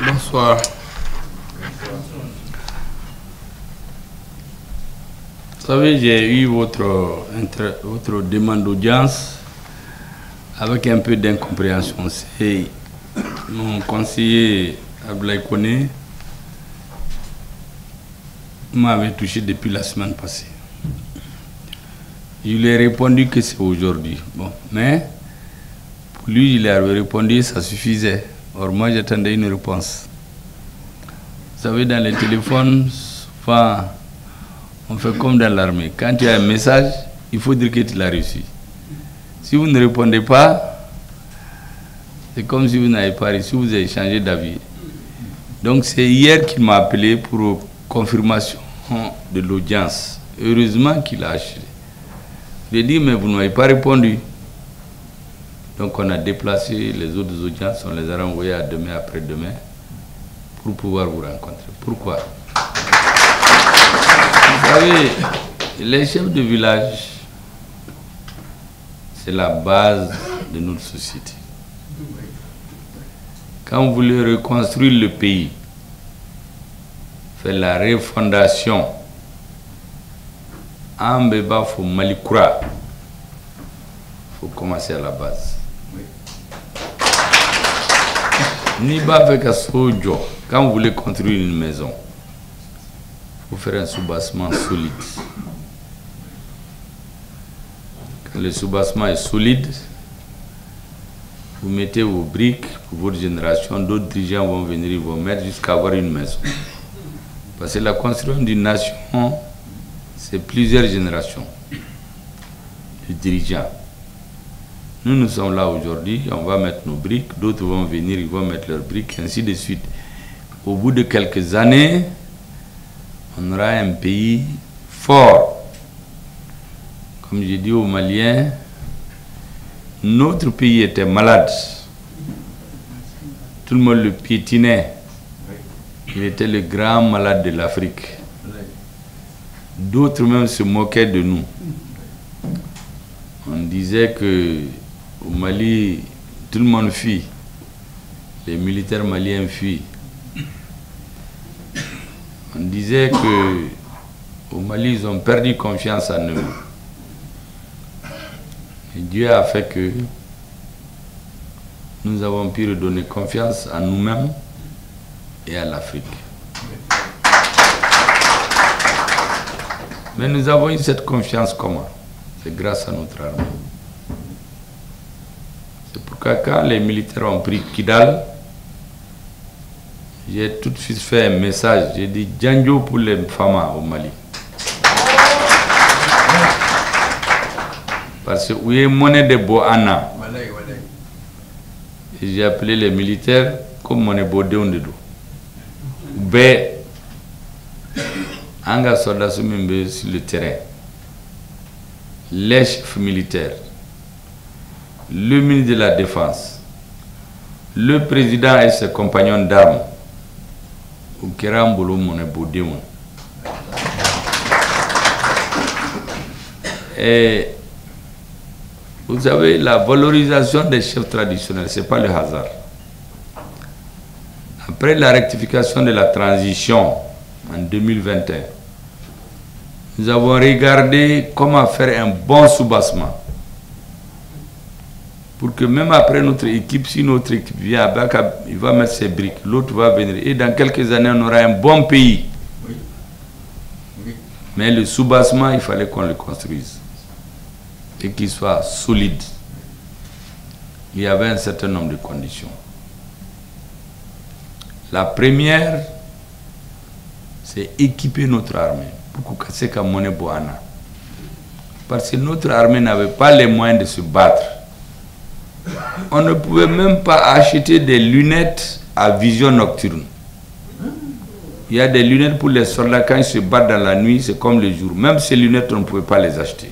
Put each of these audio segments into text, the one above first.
Bonsoir. Vous savez, j'ai eu votre demande d'audience avec un peu d'incompréhension. C'est mon conseiller Abdoulaye Koné m'avait touché depuis la semaine passée. Je lui ai répondu que c'est aujourd'hui. Bon, mais pour lui, il avait répondu, ça suffisait. Or, moi, j'attendais une réponse. Vous savez, dans les téléphones, souvent, on fait comme dans l'armée. Quand il y a un message, il faut dire que tu l'as reçu. Si vous ne répondez pas, c'est comme si vous n'avez pas reçu, vous avez changé d'avis. Donc, c'est hier qu'il m'a appelé pour confirmation de l'audience. Heureusement qu'il a acheté. Je lui ai dit, mais vous ne m'avez pas répondu. Donc on a déplacé les autres audiences, on les a renvoyées à demain, après-demain, pour pouvoir vous rencontrer. Pourquoi? Vous savez, les chefs de village, c'est la base de notre société. Quand vous voulez reconstruire le pays, faire la refondation, en Béba, il faut Malikoura. Il faut commencer à la base. Niba fait qu'à Sojo, quand vous voulez construire une maison, il faut faire un soubassement solide. Quand le soubassement est solide, vous mettez vos briques pour votre génération, d'autres dirigeants vont venir, ils vont mettre jusqu'à avoir une maison. Parce que la construction d'une nation, c'est plusieurs générations de dirigeants. Nous sommes là aujourd'hui, on va mettre nos briques, d'autres vont venir, ils vont mettre leurs briques, ainsi de suite. Au bout de quelques années, on aura un pays fort. Comme j'ai dit aux Maliens, notre pays était malade. Tout le monde le piétinait. Il était le grand malade de l'Afrique. D'autres même se moquaient de nous. On disait que au Mali, tout le monde fuit. Les militaires maliens fuient. On disait que au Mali, ils ont perdu confiance en eux. Et Dieu a fait que nous avons pu redonner confiance en nous-mêmes et à l'Afrique. Mais nous avons eu cette confiance comment? C'est grâce à notre armée. C'est pourquoi quand les militaires ont pris Kidal, j'ai tout de suite fait un message. J'ai dit Django pour les femmes au Mali. Parce que où est monnaie de Boana. Et j'ai appelé les militaires comme monnaie Bodé on dedo. B. Anga soldats sur le terrain. Les chefs militaires, le ministre de la Défense, le président et ses compagnons d'armes, et vous savez, la valorisation des chefs traditionnels, ce n'est pas le hasard. Après la rectification de la transition en 2021, nous avons regardé comment faire un bon soubassement. Pour que même après notre équipe, si notre équipe vient, il va mettre ses briques, l'autre va venir. Et dans quelques années, on aura un bon pays. Oui. Oui. Mais le soubassement, il fallait qu'on le construise. Et qu'il soit solide. Il y avait un certain nombre de conditions. La première, c'est équiper notre armée. Parce que notre armée n'avait pas les moyens de se battre. On ne pouvait même pas acheter des lunettes à vision nocturne. Il y a des lunettes pour les soldats, quand ils se battent dans la nuit, c'est comme le jour. Même ces lunettes, on ne pouvait pas les acheter.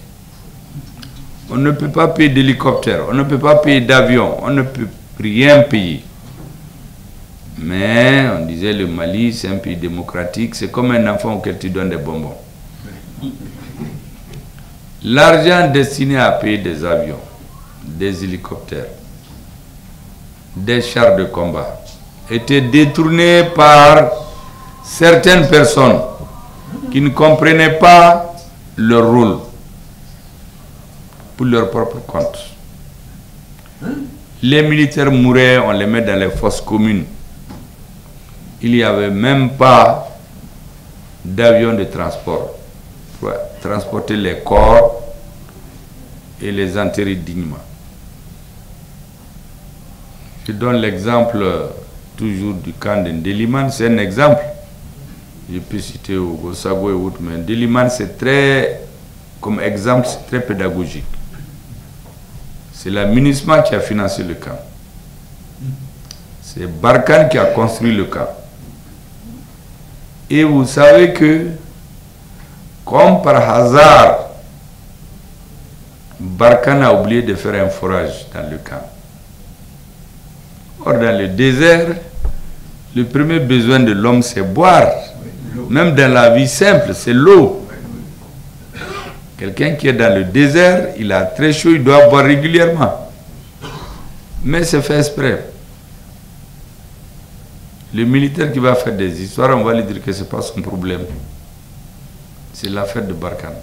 On ne peut pas payer d'hélicoptère, on ne peut pas payer d'avion, on ne peut rien payer. Mais on disait le Mali, c'est un pays démocratique, c'est comme un enfant auquel tu donnes des bonbons. L'argent destiné à payer des avions, des hélicoptères, des chars de combat était détourné par certaines personnes qui ne comprenaient pas leur rôle pour leur propre compte. Les militaires mouraient, on les met dans les fosses communes. Il n'y avait même pas d'avion de transport pour transporter les corps et les enterrer dignement. Je donne l'exemple toujours du camp de Ndélimane, c'est un exemple. Je peux citer Ogosago et autres, mais Ndélimane, c'est très, comme exemple, c'est très pédagogique. C'est la MINUSMA qui a financé le camp. C'est Barkhane qui a construit le camp. Et vous savez que, comme par hasard, Barkhane a oublié de faire un forage dans le camp. Or, dans le désert, le premier besoin de l'homme, c'est boire. Même dans la vie simple, c'est l'eau. Quelqu'un qui est dans le désert, il a très chaud, il doit boire régulièrement. Mais c'est fait exprès. Le militaire qui va faire des histoires, on va lui dire que ce n'est pas son problème. C'est l'affaire de Barkhane.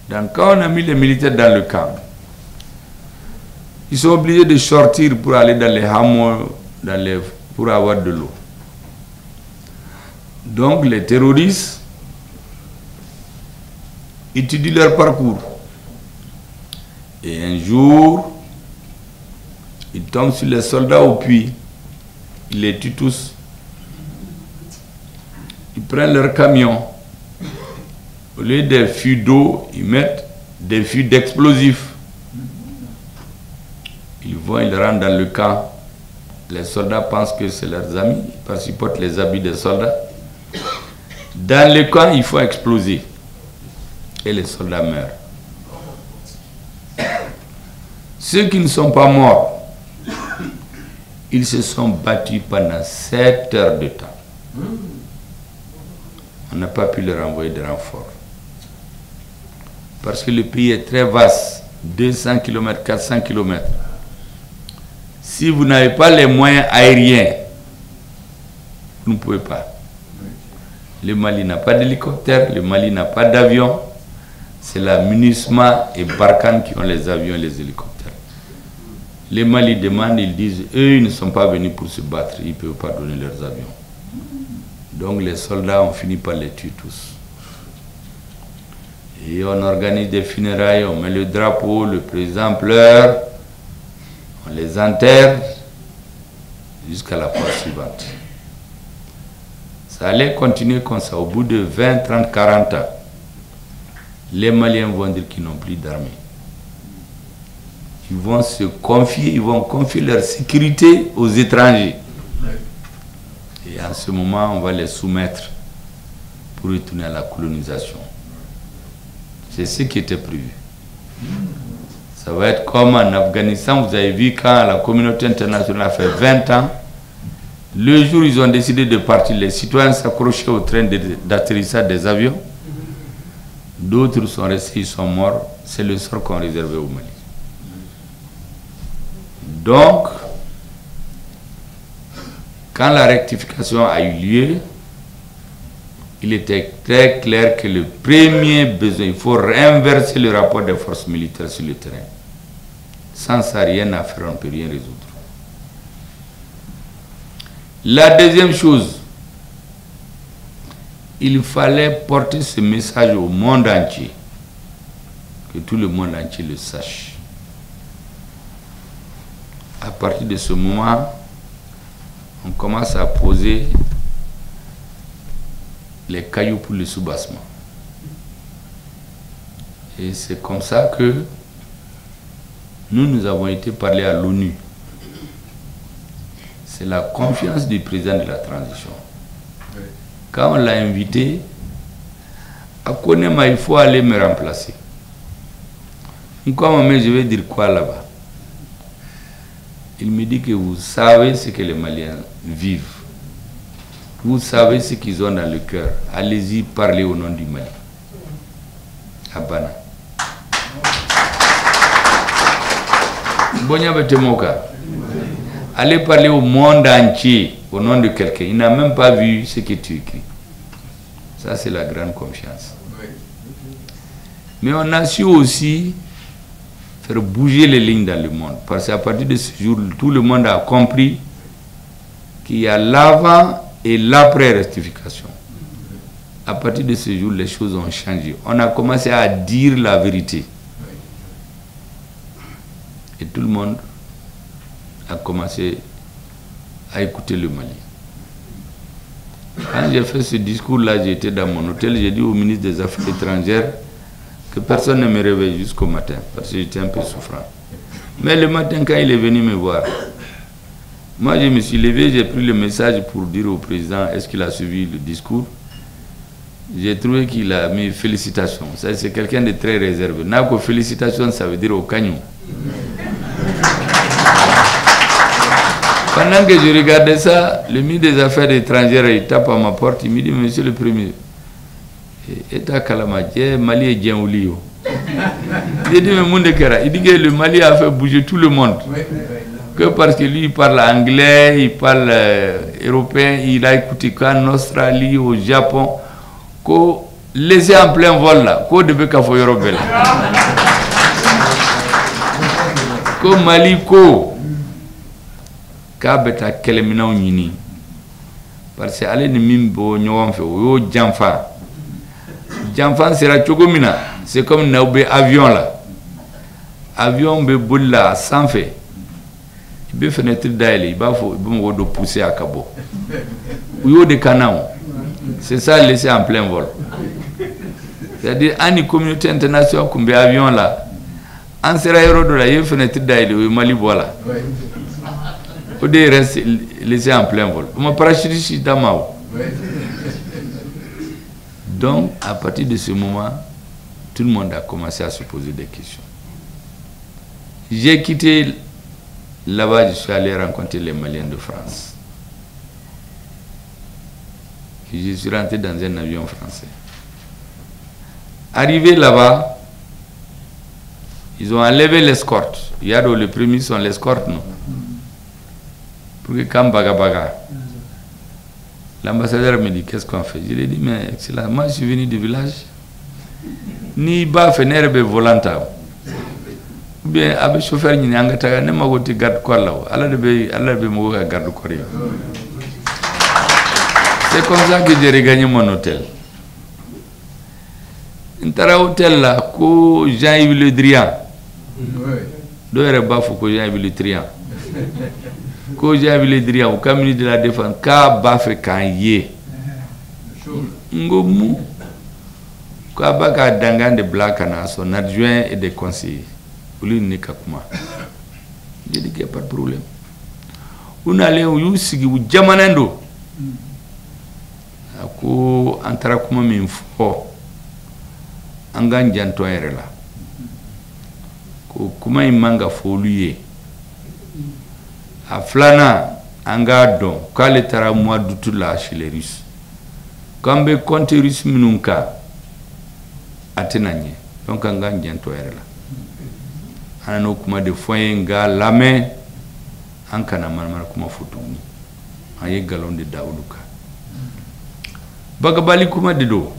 Donc quand on a mis les militaires dans le camp, ils sont obligés de sortir pour aller dans les hameaux, pour avoir de l'eau. Donc les terroristes étudient leur parcours. Et un jour, ils tombent sur les soldats au puits. Ils les tuent tous. Ils prennent leur camion. Au lieu des fûts d'eau, ils mettent des fûts d'explosifs. Ils vont, ils rentrent dans le camp. Les soldats pensent que c'est leurs amis, parce qu'ils portent les habits des soldats. Dans le camp, il faut exploser. Et les soldats meurent. Ceux qui ne sont pas morts, ils se sont battus pendant 7 heures de temps. On n'a pas pu leur envoyer de renforts. Parce que le pays est très vaste, 200 km, 400 km. Si vous n'avez pas les moyens aériens, vous ne pouvez pas. Le Mali n'a pas d'hélicoptère, le Mali n'a pas d'avion. C'est la MINUSMA et Barkhane qui ont les avions et les hélicoptères. Les Mali demandent, ils disent, eux, ils ne sont pas venus pour se battre, ils ne peuvent pas donner leurs avions. Donc les soldats ont fini par les tuer tous. Et on organise des funérailles, on met le drapeau, le président pleure, on les enterre jusqu'à la fois suivante. Ça allait continuer comme ça. Au bout de 20, 30, 40 ans, les Maliens vont dire qu'ils n'ont plus d'armée. Ils vont se confier, ils vont confier leur sécurité aux étrangers. Et en ce moment, on va les soumettre pour retourner à la colonisation. C'est ce qui était prévu. Ça va être comme en Afghanistan, vous avez vu quand la communauté internationale a fait 20 ans, le jour où ils ont décidé de partir, les citoyens s'accrochaient au train d'atterrissage des avions. D'autres sont restés, ils sont morts. C'est le sort qu'on réservait au Mali. Donc, quand la rectification a eu lieu, il était très clair que le premier besoin, il faut réinverser le rapport des forces militaires sur le terrain. Sans ça, rien à faire, on ne peut rien résoudre. La deuxième chose, il fallait porter ce message au monde entier, que tout le monde entier le sache. À partir de ce moment, on commence à poser les cailloux pour le soubassement. Et c'est comme ça que nous avons été parler à l'ONU. C'est la confiance du président de la transition. Quand on l'a invité, à Konema, il faut aller me remplacer. Comment, mais je vais dire quoi là-bas? Il me dit que vous savez ce que les Maliens vivent. Vous savez ce qu'ils ont dans le cœur. Allez-y, parlez au nom du Mali. À Bana. Bonya Betemoka. Allez parler au monde entier au nom de quelqu'un. Il n'a même pas vu ce que tu écris. Ça, c'est la grande confiance. Mais on a su aussi faire bouger les lignes dans le monde. Parce qu'à partir de ce jour, tout le monde a compris qu'il y a l'avant et l'après rectification. À partir de ce jour, les choses ont changé. On a commencé à dire la vérité. Et tout le monde a commencé à écouter le Mali. Quand j'ai fait ce discours-là, j'étais dans mon hôtel, j'ai dit au ministre des Affaires étrangères que personne ne me réveille jusqu'au matin, parce que j'étais un peu souffrant. Mais le matin, quand il est venu me voir, moi je me suis levé, j'ai pris le message pour dire au président, est-ce qu'il a suivi le discours? J'ai trouvé qu'il a mis félicitations. Ça, c'est quelqu'un de très réservé. Nako félicitations, ça veut dire au cagnon. Pendant que je regardais ça, le ministre des Affaires étrangères, il tape à ma porte, il me dit, monsieur le Premier, État Kalamadia, Mali est bien au lit. J'ai dit, mais mon décret, il dit que le Mali a fait bouger tout le monde. Que parce que lui, il parle anglais, il parle européen, il a écouté qu'en Australie, au Japon, qu'on laissait en plein vol là, qu'on devait qu'à faire Europe là. Que Mali, ko, kabeta kelemina unyini. Parce que allez ne mimbo nyom fe, yo janfa. Janfa sera chogomina, c'est comme naube avion là. Avion be boula sans fait. Il peut fenêtre d'aller, il va faut pousser à Cabo. Ou de canaux. C'est ça laisser en plein vol. C'est-à-dire, une communauté internationale comme avion là, en sera héros de la fenêtre d'aller, au Mali voilà. Au dé reste laissé en plein vol. On m'a parachutiste dans ma. Donc, à partir de ce moment, tout le monde a commencé à se poser des questions. J'ai quitté là-bas, je suis allé rencontrer les Maliens de France. Je suis rentré dans un avion français. Arrivé là-bas, ils ont enlevé l'escorte. Il y a les premiers sont l'escorte, non? Pour que quand baga. L'ambassadeur me dit, qu'est-ce qu'on fait? Je lui ai dit, mais excellent, moi je suis venu du village. Ni ba fenerbe volontaire. Ou bien, avec chauffeur, il n'y a pas de garde corps là. Allah de me garde corps. C'est comme ça que j'ai regagné mon hôtel. Un hôtel là, que Jean-Yves Le Drian. Deux bafou que Jean-Yves Le Drian. Que Jean-Yves Le Drian, au cabinet de la défense, ka bafé kan yé. Ngomu. Ka baka dangan de Blakana, son adjoint et des conseillers. Lui n'est qu'à comment. J'ai dit qu'il n'y a pas de problème. On allait au Yusigi ou Jamanando. Ako antara kuma min fo angan janto ere la ko kuma imanga fo luye a flana anga don kale tara mois d'août la chez les Russes kambe compte russe minunka atenanye donc angan janto ere la anano kuma de foyer nga lame ankana manmar kuma fotuni aye galon de Daouduka Bagabali kuma dido.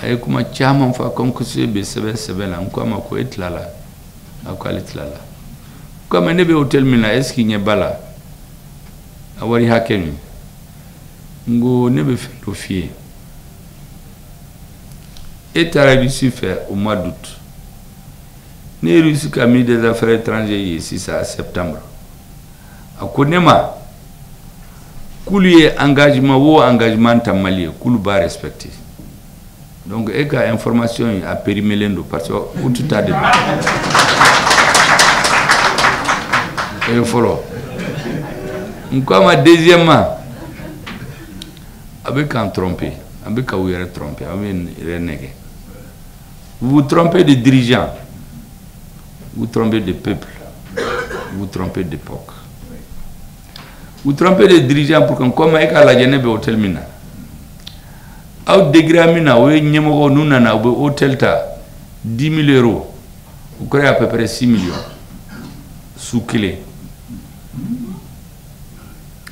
Aye kuma chama fa comme que c'est be là encore ma ko etlala. Akwa etlala. Comme nebe hotel mina est-ce qu'il n'y a bala. Awari hakemi. Ngo nebe fait fier. Et t'as réussi faire au mois d'août. Né réussi comme des affaires étrangères ici ça septembre. Akonema Kouli engagement ou engagement tamali, kouli ba respecté. Donc, et ka information a périmelendo parce que où tout a de. Et follow. Comme deuxièmement, avec un trompé, avec un ouïe trompé, avec un renégué. Vous vous trompez de dirigeants, vous trompez de peuple, vous trompez d'époque. Vous trompez de dirigeants pour qu'on comme avec la Genève hôtel mina. Au degré mina, oui, nyemo nous nana au hôtel ta 10 000 €. Vous croyez à peu près 6 millions sous clé.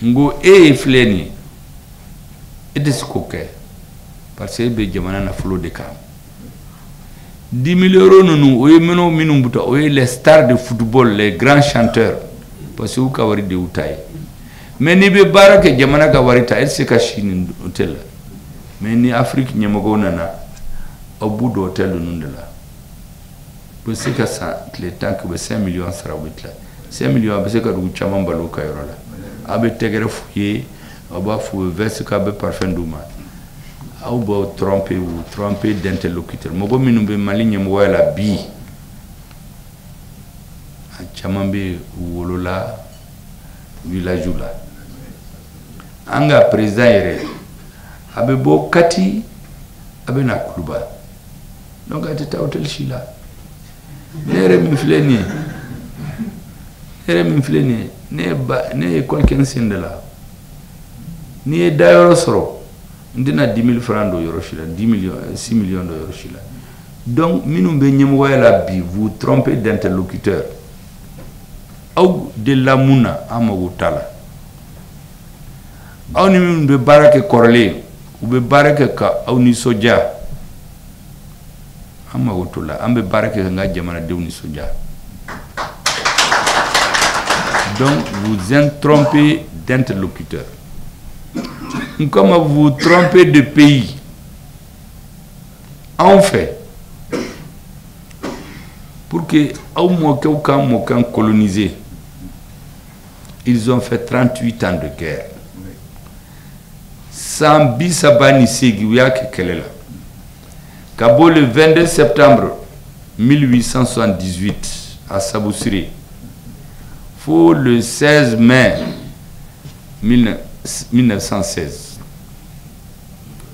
Ngo e fleni et de ce coquet parce que be jamana na flot de cam 10 000 € nous oye meno minum buta oye les stars de football, les grands chanteurs parce que ka wari de utay mais ni be barake jamana ka wari ta elle ka chine hôtel mais ni Afrique nyamago nana au bout de hôtel nous de là parce que ça les temps que 5 millions sera là 5 millions parce que du chama mbalo ka yoro là abe tegere fouye aba fou verse ka be parfum douma au bo tromper d'interlocuteur mogo minumbe maligne mo wala bi a chamambe wolola village la anga président yere abe bo kati abe na kluba donc ateta hotel chila nere mi fleni ne quelqu'un sindela ni d'ailleurs soro ndina 10 000 francs de Yoroshila 10 millions 6 millions de Yoroshila donc minum be nyem wayla bi vous trompez d'interlocuteur ou de lamuna amagutala aw ni minum be barake korle ou be barake ka aw ni soja amagutula ambe barake nga jamana de ni soja. Donc, vous êtes trompé d'interlocuteur. Comme vous vous trompez de pays. En fait, pour que aucun colonisé, ils ont fait 38 ans de guerre. Sans bisabani seguia que kelela. Kabo le 22 septembre 1878 à Sabousiri. Le 16 mai 1916,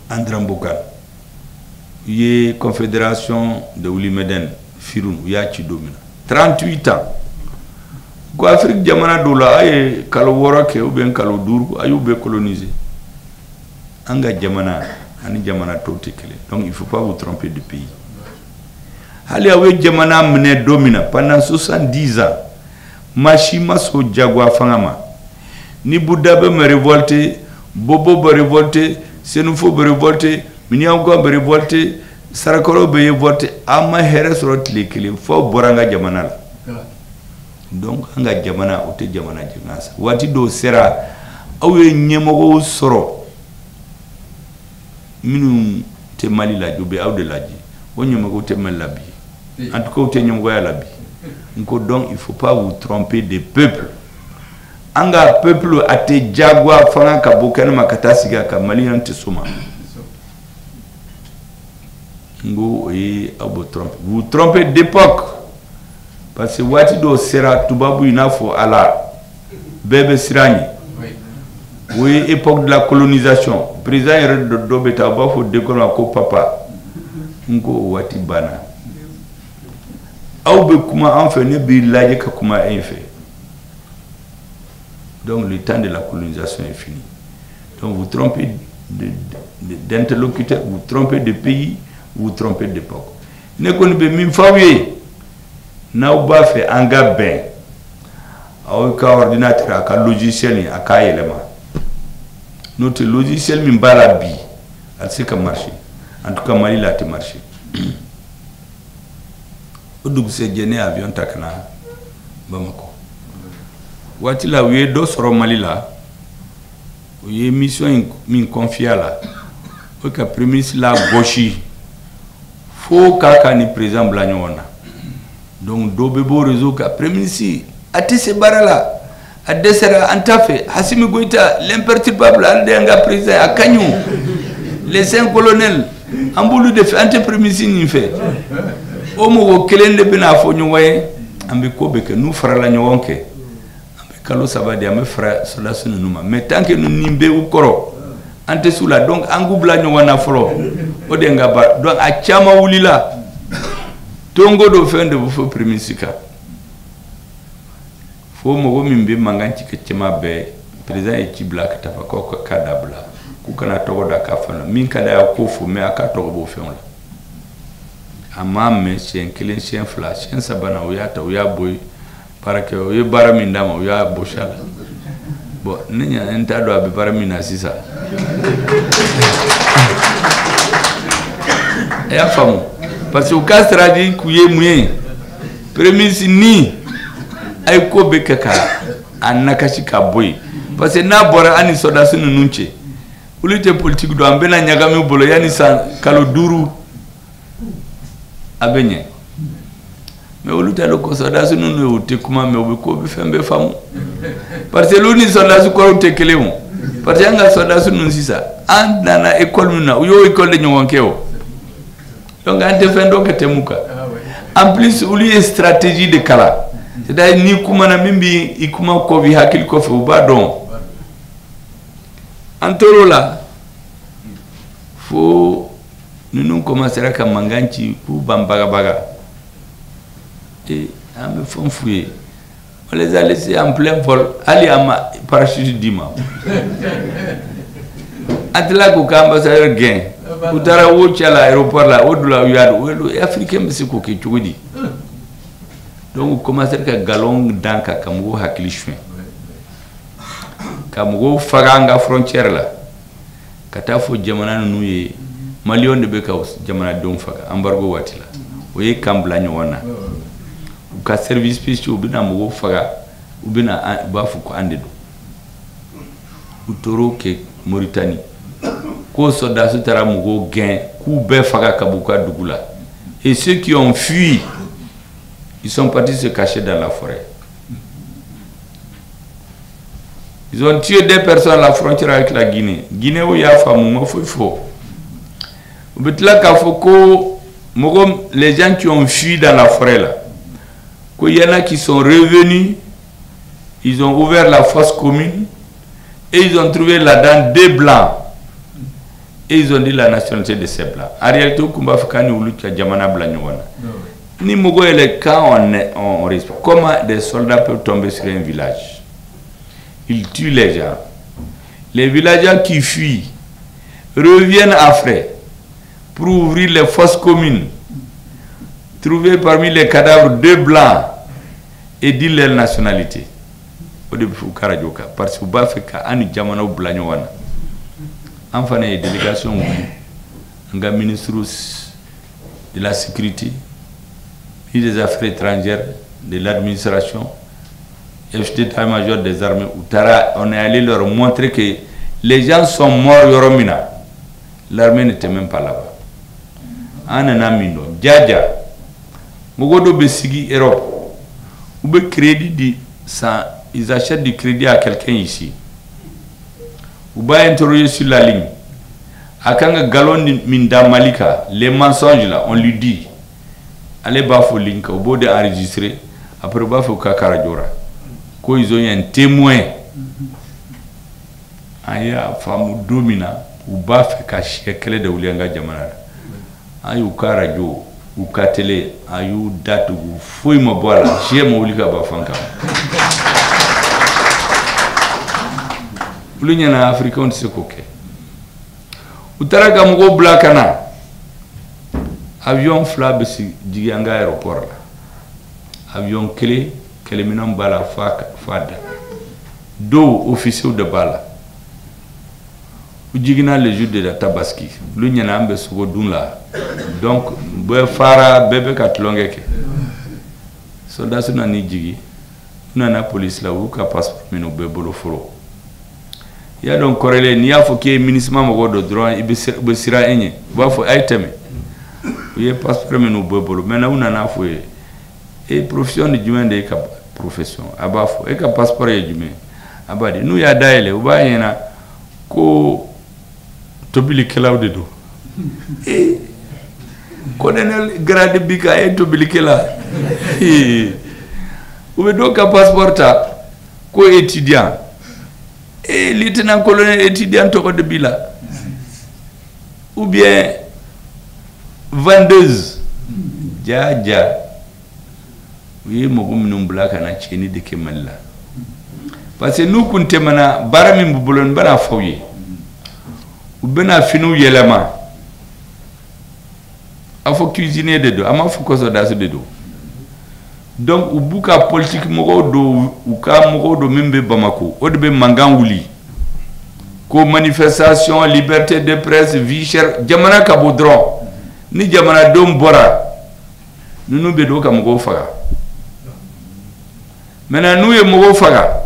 Andramboka, il y a confédération de Oulimeden, Firoun, il y a 38 ans. Quoi, Afrique Diamana Dola, aye Kalowara, ou bien Kalodour, aye ou bien colonisé. Anga Diamana, Ani Diamana Totekele. Donc il ne faut pas vous tromper de pays. Allez, avec Diamana mené domina pendant 70 ans. Machima so jagwa fangama ni Bouddha be me révolté Bobo be révolté Senufo be révolté Minyango be révolté Sarakoro be révolté ama here sorot lekele fo boranga jamana la donc anga jamana ote jamana jingasa wati do sera awe nyemogo soro minu te mali la jobe awde laji wonyemogo te malabi en tout cas ote nyemogo ya labi. Donc il ne faut pas vous tromper des peuples. Anga peuple a te jagwa fanga kabokana makata siga ka malian te soma. Ngo et abo trompe. Vous trompez d'époque. Parce que wati do sera tubabu inafo ala bébé sirani. Oui, époque de la colonisation. Président de Dobeta bafo décoller ko papa. Ngo wati bana. Aube kuma en fait ne bilaye ka kuma en fait. Donc le temps de la colonisation est fini. Donc vous trompez d'interlocuteur, vous trompez de pays, vous trompez d'époque. Ne connaît pas min fawiye na uba fait anga ben. Aw ka ordinateur ka logiciel ni aka élément. Notre logiciel min bala bi, elle sait que marcher. En tout cas Mali la te marcher. Odug se jene avion takna Bamako. Wati la ouye do soro Mali la. Ouye mission min confia la. Oka premier la gauche. Faut kaka ni président Blagnon. Donc do bebo réseau ka premier si ati se barala a desera antafe Assimi Goïta l'imperturbable aldenga président akanyu les 5 colonels ambulu de fait ante premier si ni fait. Omo kelende bina fo nyowaye ambe kobe ke nous frère la nyonke ambe kalo sabadi ambe frère cela sunu numa mais tant que nous nimbe ukoro ante sula donc angubla nyowana folo odenga ba donc a chama wulila tongo do fende bu fo primisika fo mo min be manganci ke cema be president e ci black ta ko kadabla ku kana to da ka fana min kada ya ko fo me aka to bo fe on amma me chen kilin chen flash chen sabana o ya ta o ya boy para que o ye bara min dama o ya boshala bo ninya enta do abi bara min asisa e afamu parce que o castra di ku ye muye premise ni ay ko be kaka annakashi ka boy parce que na bora ani soda sunu nunche ulite politique do ambena nyagame bolo yani sa kalo duru abenye mais ulite lo ko soda sunu no te kuma me obe ko be fembe famu parce que luni soda su ko te kelemu parce que anga soda sunu sisa andana école muna yo école de nyonkeo donc ante fendo ke temuka en plus uli stratégie de kala c'est-à-dire ni kuma na mimbi ikuma ko bi hakil ko fu ba don antoro la fo nous commencer à manganci pour bambaga baga et ame font fouiller on les a laissés en plein vol ali ama parachute dima atla ko ambassadeur gain utara wo chala aéroport la odula yadu welo africain mbisi ko ke chugudi donc commencer ka galon danka kamugo hakili chwen kamugo faganga frontière la kata fo jamana nuye malion de bekaus jamana don faga embargo watila oye kambla nyona ka service spécial bina mugo faga ubina bafu ko ande do utoro ke Mauritanie ko soda su tara mugo gain ku be faga kabuka dugula et ceux qui ont fui ils sont partis se cacher dans la forêt. Ils ont tué des personnes à la frontière avec la Guinée. Guinée où il y a femme, faux. Les gens qui ont fui dans la forêt là, qu'il y en a qui sont revenus, ils ont ouvert la fosse commune et ils ont trouvé là-dedans des blancs. Et ils ont dit la nationalité de ces blancs. En réalité, Kumba Fukani ou Lucha Jamana Blagnowana. Ni Mogo et les cas on risque. Comment des soldats peuvent tomber sur un village? Ils tuent les gens. Les villageois qui fuient reviennent après pour ouvrir les fosses communes, trouver parmi les cadavres deux blancs et dire leur nationalité. Au début, parce que Bafeka, Ani Jamana ou Blagnowana. Enfin, les délégations, un ministre de la sécurité, des affaires étrangères, de l'administration, état-major des armées, on est allé leur montrer que les gens sont morts Yoromina. L'armée n'était même pas là-bas. Ananamino, Djadja, Mogodo Besigi, Europe, ou be crédit, ils achètent du crédit à quelqu'un ici. Ou ba interroger sur la ligne. Akanga galon minda malika, les mensonges là, on lui dit. Allez bafo link au bout d'enregistrer après bafo kakarajora ko ils ont un témoin aya famu domina ou bafo ka shekele de ulianga jamana ayu karajo ou katele ayu datu foi mo bola je mo ulika bafanka ulinya na afrika on se koke utaraga mo blakana avion flab si diganga aéroport là. Avion clé minam bala fada do officier de bala ujigina le jour de la tabaski lu nyana ambe sugo dunla donc be fara bebe katlongeke soldat suna ni jigi na police la ou ka passeport mino be bolo foro ya donc corrélé ni afo ke ministre mo do droit ibe sira enye ba fo ayteme il passeport mais nous bobolo maintenant on en a fait et profession de jument de ka profession abafo e ka passeport ya jument abadi nous ya daile ou ba yena ko tobili kelaw de do e colonel grade bika e tobili kela ou be do ka passeport ta ko étudiant et lieutenant colonel étudiant to ko de bila ou bien vendeuse jaja u ye mɔgɔ minnu bila ka na tiɲɛni de kɛ Mali la parce que n'u kun tɛmɛna baara min b'u bolo n bɛna fɔ u ye u bɛna finiw yɛlɛma a fɔ cuisinier de don a ma fɔ kɔsɔdaso de don donc u b'u ka politique mɔgɔw don u ka mɔgɔw don min bɛ Bamako o de bɛ mankan wuli ko manifestation liberté de presse vie chère jamana ka bɔ dɔrɔn ni jamanadenw bɔra ninnu bɛ don ka mɔgɔw faga maintenant n'u ye mɔgɔw faga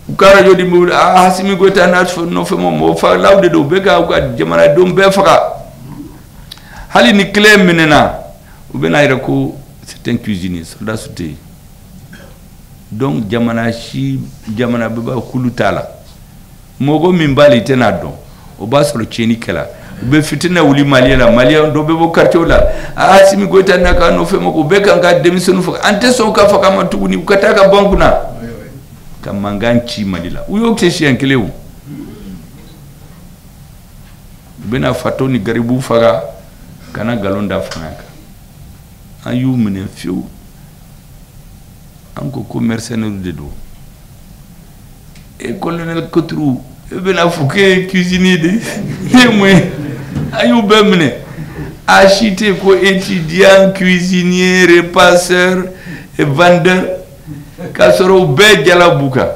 u ka radio di mobile Assimi Goïta n'a nɔfɛ mɔgɔw faga law de don u bɛ ka u ka jamanadenw bɛɛ faga hali ni clé minɛna u bɛna yɛrɛ ko c'est un cuisinier soldat su tɛ yen donc jamana bɛɛ b'a kulu t'a la mɔgɔ min b'ale i tɛna dɔn o b'a sɔrɔ tiɲɛni kɛla u bɛ fitinɛ wuli Maliyɛn la Maliyɛn dɔ bɛ bɔ quartier la Assimi Goïta n'a ka nɔfɛ mɔgɔw u bɛ kan ka denmisɛnninw faga an tɛ sɔn ka faga ma tuguni u ka taa ka bɔ an kunna ka mankan ci Mali la u y'o kɛ siɲɛ kelen o u bɛna fato ni garibu faga kana galon da fanga kan an y'u minɛ fiyewu an ko mercenaire de don et colonel Koturu e bɛna fɔ k'e cuisinier de e mun ye an y'u bɛɛ minɛ a si tɛ ko étudiant cuisinier repasseur et vendeur k'a sɔrɔ u bɛɛ jala b'u kan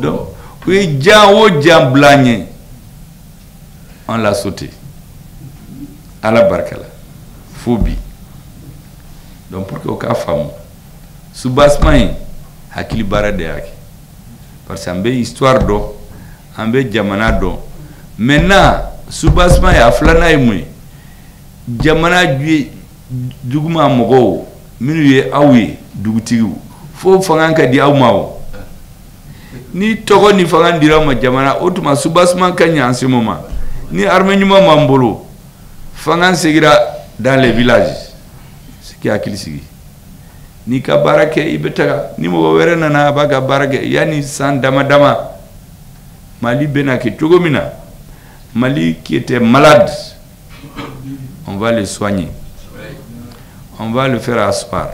donc u ye jan o jan bila an ɲɛ on l'a sauté ala barika la fo bi donc pour que o k'a faamu soubassement in hakili baara de y'a kɛ parce que an bɛ histoire dɔn an bɛ jamana dɔn maintenant soubassement ye a filanan ye mun ye jamana duguma mɔgɔw minnu ye aw ye dugutigiw fo fanga ka di aw ma o ni tɔgɔ ni fanga dira aw ma jamana o tuma soubassement ka ɲɛ en ce moment ni armée ɲuman m'an bolo fanga segira dans les villages sigi hakili sigi ni ka baara kɛ i bɛ taga ni mɔgɔ wɛrɛ nana a b'a ka baara kɛ yanni san dama dama Mali bɛna kɛ cogo min na Mali qui était malade on va le soigner on va le faire asseoir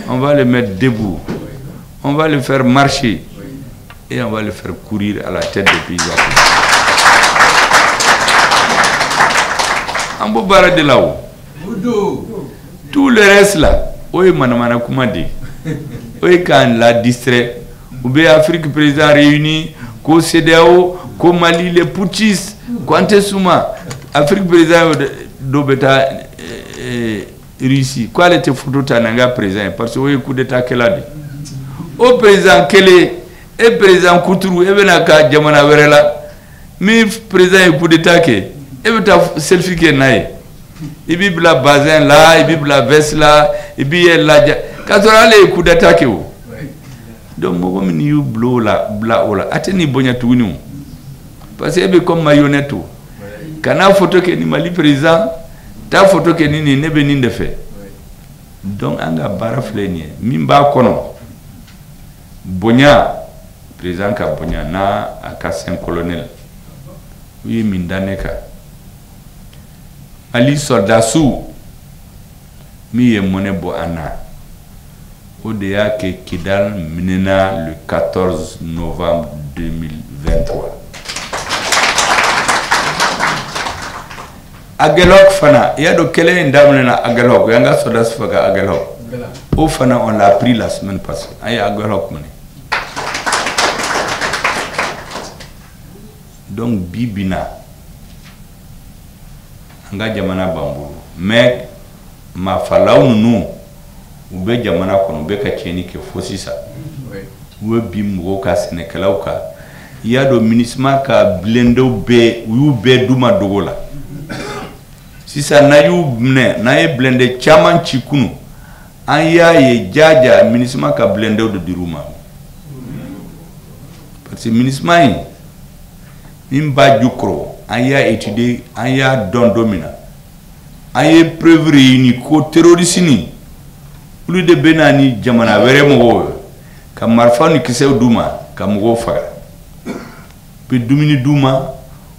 on va le mettre debout on va le faire marcher et on va le faire courir à la tête des paysans. On peut parler de là-haut. Tout le reste là, oui, manamana kumadi. Oui, quand la distrait, ou bien Afrique président réuni, qu'au CEDEAO, qu'au Mali les putschistes, quand souma, Afrique président d'Obeta Russie, quoi était photo tananga président parce que oui, coup d'état qu'elle a dit. Au président Kele et président Koutourou et benaka jamana werela, mi président coup d'état que et beta selfie que naïe. Il vit la bazin là, il vit la veste là, il vit la quand on a les coups d'état que vous. Donc moi comme ni blo la bla ola, ateni bonya touni. Parce que comme marionnette. Kana photo que ni Mali président, ta photo que ni ne benin de fait. Donc anga bara flenye, mimba kono. Bonya président ka bonya na akasen colonel. Oui mindaneka. Ali soldasu mi ye mone bo ana. Odea ke Kidal minena le 14 novembre 2023. Agelok fana, il y a de quelle indamne na Agelok, il y a un soldat faga Agelok. Au fana on l'a pris la semaine passée. Aïe Agelok mone. Donc bibina anga jamana bambulu mais ma falaw nunu ube jamana kono be ka tieni ke fosisa we bi mgo ka senekalaw ka ya do minisma ka blendo be yu be duma dogola sisa na yu mne na e blende chaman chikunu an ya ye jaja minisma ka blendo do diruma parce que minisma yi nimba jukro an ya étudier an ya don domina an ye preuve réunie ko terroriste ni ulu de benani jamana wéré mo ka marfa ni kisew duma ka mo faga pe dumini duma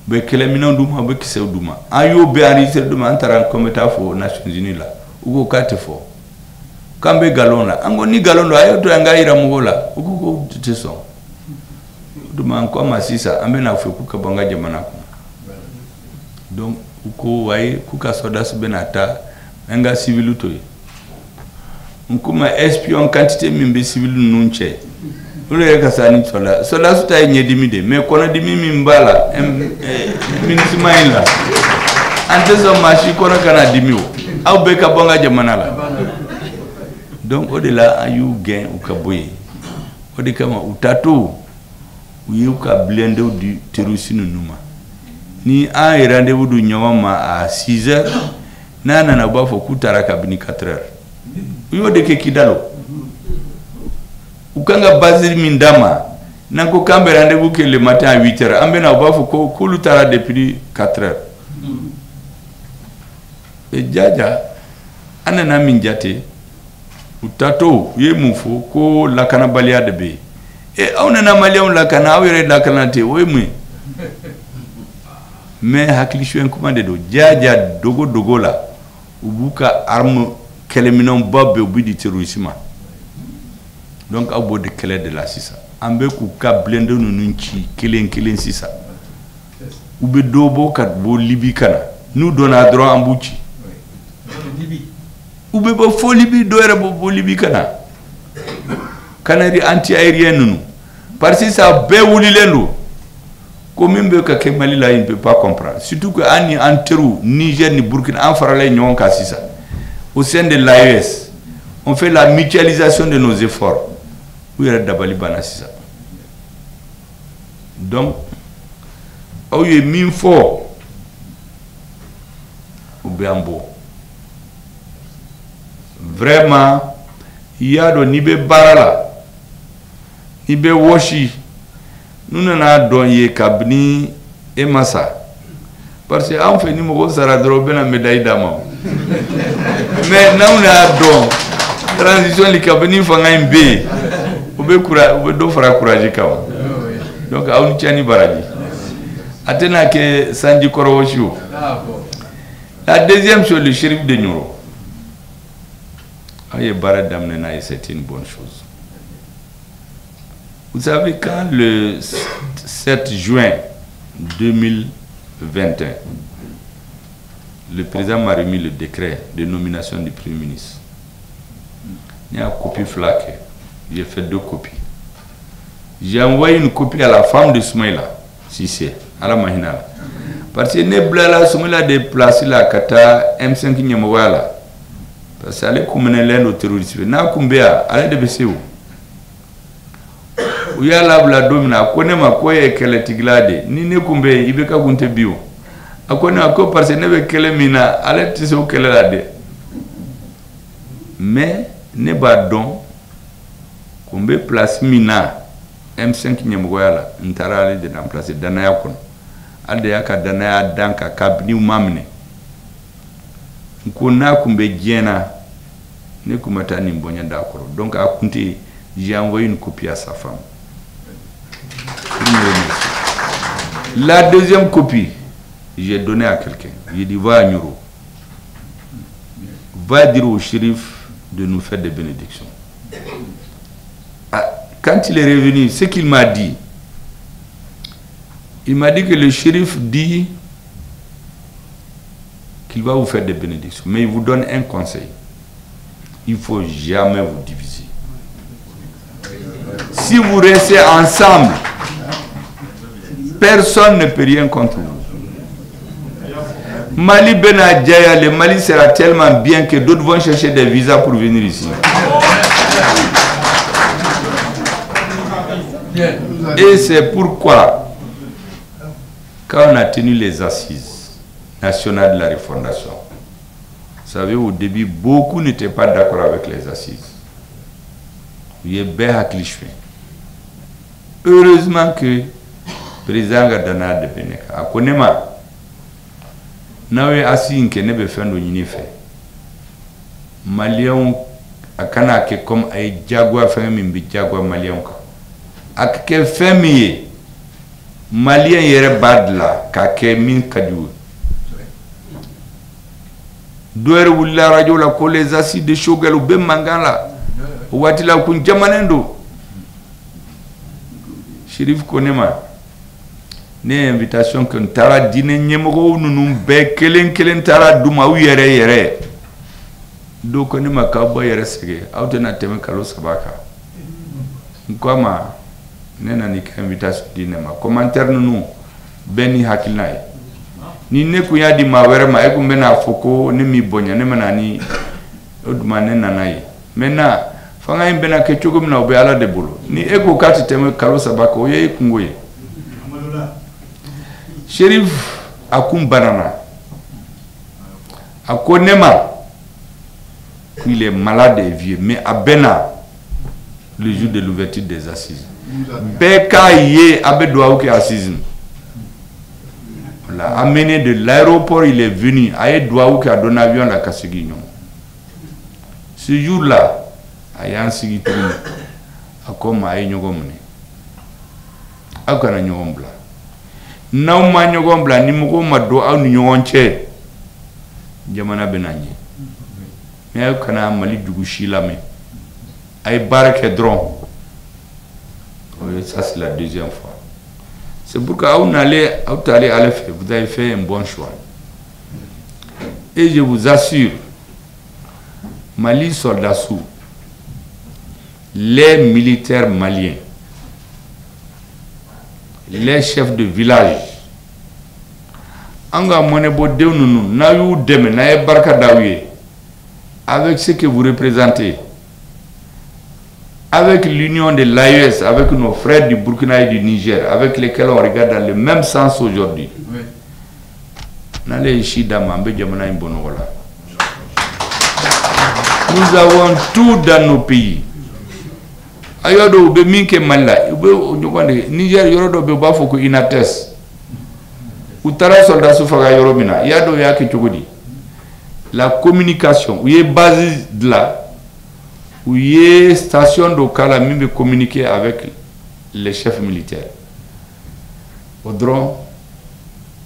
be kelemina duma be kise duma ayo be enregistré duma antara kometa fo Nations Unies la ugo kate fo kambe galon la ango ni galon la ayo to anga ira mugola ugo ko teso duma ko masisa ambe na fe ku ka banga jamana ko donc uko waye ku ka soda su benata anga civil to nkuma espion quantité mimbe civil nunche ule ka sani sola su tay nyedimi de mais kono dimi mimbala minisimaila ante so machi kono kana dimi o aw be ka banga jamana la donc au-delà ayu gain ou ka boye odi kama utato uyu ka blende du terusinu numa ni a rendez-vous du nyoma à 6h nana na bafo kutara kabini 4h uyo de ke kidalo ukanga bazir mindama nanko kambe rendez-vous que le matin à 8h ambe na bafo ko kulutara depuis 4h e jaja anana minjate utato ye mufo ko lakana balia de be e awna na malion lakana awere lakana te we mu mais hakli shu en commande do jaja dogo la ubuka arme keleminon babbe obidi terrorisme donc abo de kele de la sisa ambe ku ka blende no nunchi kelen sisa ube dobo kat bo libi kana nous donna droit ambuchi ube bo fo libi do era bo libi kana kanari anti aérien nous parce que ça be wuli lendo comme mbe ka ke Mali là il ne peut pas comprendre surtout que ani anteru Niger ni Burkina en farale nyon ka sisa au sein de l'AES on fait la mutualisation de nos efforts où il y a d'abali bana sisa donc au y min fo au Béambo vraiment il y a do nibe barala nibe woshi nous n'avons donné kabni et massa parce que en fait nous avons saradro bena médaille d'amant mais nous avons transition li kabni fanga imbe ube do fara courage kawa donc auni tiani baraji atena ke sanji korowoshu la deuxième chose le shérif de Nioro aye barad damnena et c'est une bonne chose. Vous savez, quand le 7 juin 2021, le président m'a remis le décret de nomination du Premier ministre, il y a une copie flaquée. J'ai fait 2 copies. J'ai envoyé une copie à la femme de Soumaïla, si c'est, à la Mahina. Parce que Neblala Soumaïla déplacé la Kata M5 Nyamawala. Parce qu'elle est comme un au terrorisme. N'a combien, elle est de BCO. Uya labla domina akone makoye kele tiglade ni ne kumbe ibeka gunte bio akone ako parce nebe kele mina ale tiso kele lade mais ne ba don kumbe place mina M5 nyamgoyala ntarale de remplacer dana yakon ade yaka dana ya danka kabni umamne nkona kumbe jena ne kumata ni mbonya d'accord donc akunte j'ai envoyé une copie à sa femme. La deuxième copie, j'ai donné à quelqu'un. J'ai dit, va à Nioro. Va dire au shérif de nous faire des bénédictions. Ah, quand il est revenu, ce qu'il m'a dit, il m'a dit que le shérif dit qu'il va vous faire des bénédictions. Mais il vous donne un conseil. Il ne faut jamais vous diviser. Si vous restez ensemble, personne ne peut rien contre vous. Mali Benadjaya, le Mali sera tellement bien que d'autres vont chercher des visas pour venir ici. Et c'est pourquoi, quand on a tenu les assises nationales de la refondation, vous savez, au début, beaucoup n'étaient pas d'accord avec les assises. Il y a bien cliché. Heureusement que le président Gadana de Beneka a connu ma nawe assis que ne be fendo nyini fe Malion akana ke comme ay jagwa fami mbi jagwa Malion ka ak ke fami malien yere badla ka ke min kadiou doere wulla radio la ko les assises de Choguel be mangala watila kun jamanendo Chérif Konema ne invitation que tara dine nyemgo nunu be kelen tara duma u yere do Konema ka bo yere sege awtena teme kalo sabaka nkoma nena ni ka invitation dine ma commentaire nunu beni hakilnay ni ne kunya di ma were ma e ku mena foko ni mi bonya ne manani oduma ne nanayi mena fanga imbena ke chogum na obe ala de bolo ni e ko kati teme kalo sabaka o ye kungoye Chérif akum banana akonema il est malade et vieux mais à Bena le jour de l'ouverture des assises beka ye abe doa ke assises l'a amené de l'aéroport, il est venu à Edouaou qui a donné avion à la Kassigignon. Ce jour-là, à Yansigui Tourne, à comme à Nyogomne, à Kana Nyogombla. Nauma Nyogombla, Nimoko Mado, à Nyonche, Yamana Benani. Mais à Kana Mali Dugushi Lame, à Barakedron. Ça, c'est la deuxième fois. C'est pourquoi vous allez à l'effet, vous avez fait un bon choix. Et je vous assure, Mali soldats sous, les militaires maliens, les chefs de village, avec ce que vous représentez, avec l'union de l'AES, avec nos frères du Burkina et du Niger, avec lesquels on regarde dans le même sens aujourd'hui. Nous avons tout dans nos pays. Ayodo be minke malla, Niger yorodo be bafo ko inates. Utara soldat soufaga yoromina, yado yake chogodi. La communication, où est base de là. Où il y a station de Kala même communiquer avec les chefs militaires. Au drone,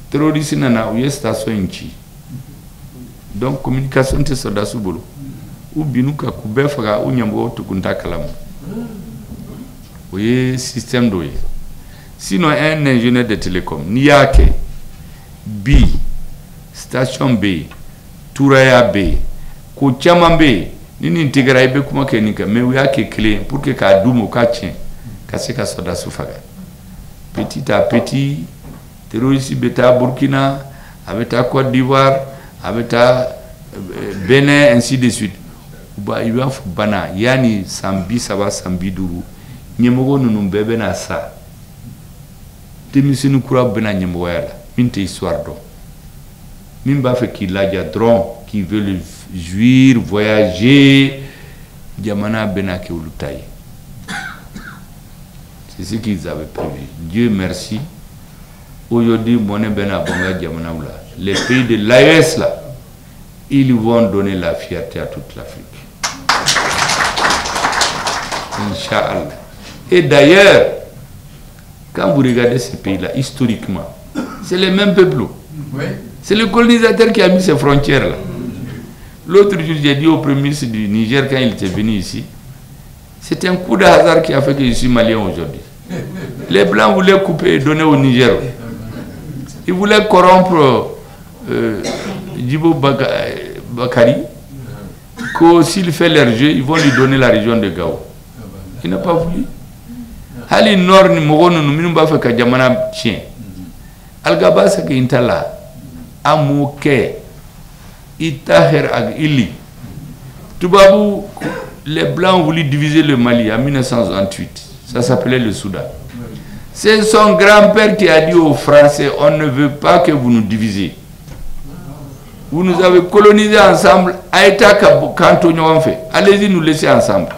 terroriste nana où il y a station inchi. Donc communication te soda subolo. Ou binuka kubefra ou nyambo tukunta kalam. Où il y a système d'oye. Sinon un ingénieur de télécom, Niake, B, station B, Touraya B, Kouchama B. Ni intégré ibe kuma kenika mais oui a que clé pour que ka dumo ka tien ka se ka soda soufaga petit à petit terroriste beta Burkina avec ta Côte d'Ivoire avec ta Bénin ainsi de suite ba iba fu bana yani sambi saba sambi duru nyemogo nunu bebe na sa temisinu kura bena nyemogo yala minte histoire do min ba fe ki laja dron qui veut le jouir, voyager, Diamana Benake Oulutaï. C'est ce qu'ils avaient prévu. Dieu merci. Aujourd'hui, Moné Benabonga Diamana Oula. Les pays de l'AES là, ils vont donner la fierté à toute l'Afrique. Inch'Allah. Et d'ailleurs, quand vous regardez ces pays-là, historiquement, c'est les mêmes peuples. Oui. C'est le colonisateur qui a mis ces frontières-là. L'autre jour, j'ai dit au premier ministre du Niger quand il était venu ici, c'était un coup de hasard qui a fait que je suis malien aujourd'hui. Les Blancs voulaient couper et donner au Niger. Ils voulaient corrompre Djibo Bakari, que s'il fait leur jeu, ils vont lui donner la région de Gao. Il n'a pas voulu. Hali Nord ni Mogono nous minumba fait que Djamana chien. Al-Gaba c'est qu'il est là. Amouké. Itaher ag Ili. Toubabou, les Blancs ont voulu diviser le Mali en 1928. Ça s'appelait le Soudan. C'est son grand-père qui a dit aux Français, on ne veut pas que vous nous divisez. Vous nous avez colonisés ensemble. Allez-y nous laisser ensemble.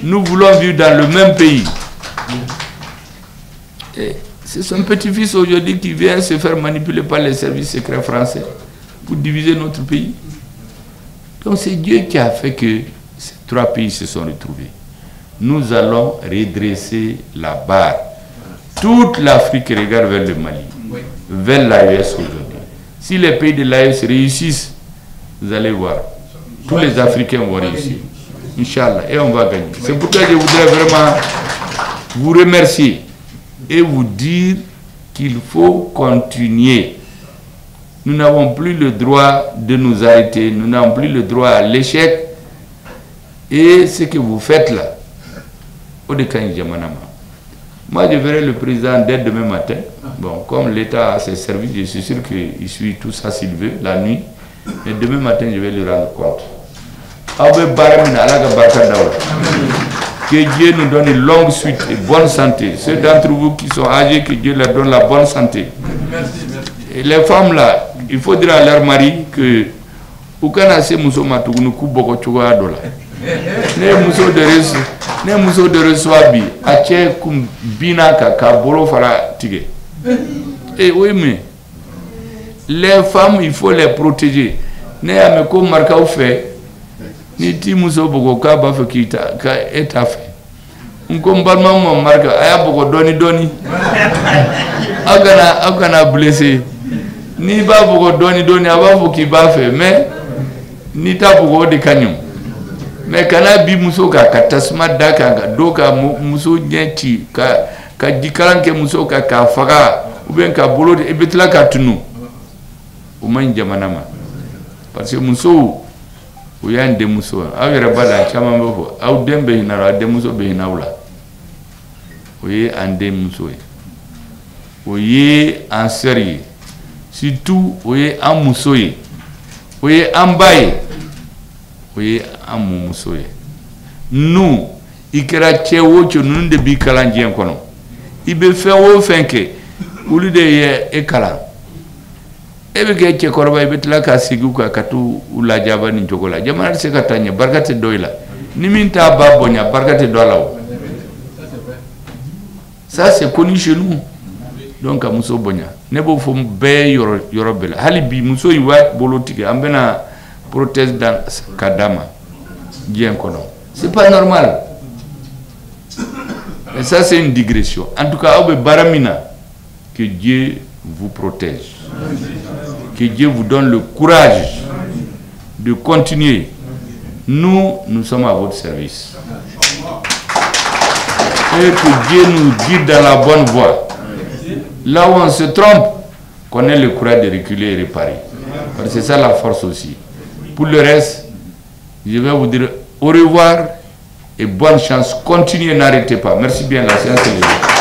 Nous voulons vivre dans le même pays. C'est son petit-fils aujourd'hui qui vient se faire manipuler par les services secrets français pour diviser notre pays. Donc c'est Dieu qui a fait que ces trois pays se sont retrouvés. Nous allons redresser la barre. toute l'Afrique regarde vers le Mali, vers l'AES aujourd'hui. Si les pays de l'AES réussissent, vous allez voir, tous les Africains vont réussir. Inch'Allah, et on va gagner. C'est pourquoi je voudrais vraiment vous remercier et vous dire qu'il faut continuer. Nous n'avons plus le droit de nous arrêter, nous n'avons plus le droit à l'échec. Et ce que vous faites là, moi je verrai le président dès demain matin. Bon, comme l'État a ses services, je suis sûr qu'il suit tout ça s'il veut, la nuit. Et demain matin, je vais lui rendre compte. Que Dieu nous donne une longue suite et bonne santé. Ceux d'entre vous qui sont âgés, que Dieu leur donne la bonne santé. Et les femmes là, il faut dire à leur mari que aucun assez muso matugunu kuboko chuga dola. Ne muso de reswabi ache kumbina ka bolo fara tige. Et oui mais les femmes il faut les protéger. Ne ameko marka ou fait ni ti muso boko ka ba fe kita ka etafe. Nkombalma mo marka aya boko doni agana blessé. Ni ba boko doni aba fo ki ba fe mais ni ta boko de kanyum. Mais kana bi muso ka tasma daka doka muso nyeti ka dikalanke muso ka faga ou bien ka bolo e betla ka tunu o man jamana ma parce que muso o yan de muso awere bala chama mbofo aw dembe hinara de muso be hinawla o ye ande muso o ye en série surtout o ye en muso ye o ye en baye o ye en muso ye nous ikera chewo cho nun de bi kalanjien kono ibe fe wo fenke ulu de ye e kala ebe ke che korba ibe tla ka sigu ka katu ula jaba ni jogola jamana se katanya barkate doila ni minta babonya barkate dolao ça c'est connu chez nous donc a muso bonya nebo fo be yoro bela hali bi muso yi wa bolotike ambena prothèse dans kadama bien kono c'est pas normal. Et ça c'est une digression. En tout cas, baramina, que Dieu vous protège. Que Dieu vous donne le courage de continuer. Nous sommes à votre service. Et que Dieu nous guide dans la bonne voie. Là où on se trompe, qu'on ait le courage de reculer et réparer. Parce que c'est ça la force aussi. Pour le reste, je vais vous dire au revoir et bonne chance. Continuez, n'arrêtez pas. Merci bien, la séance est levée.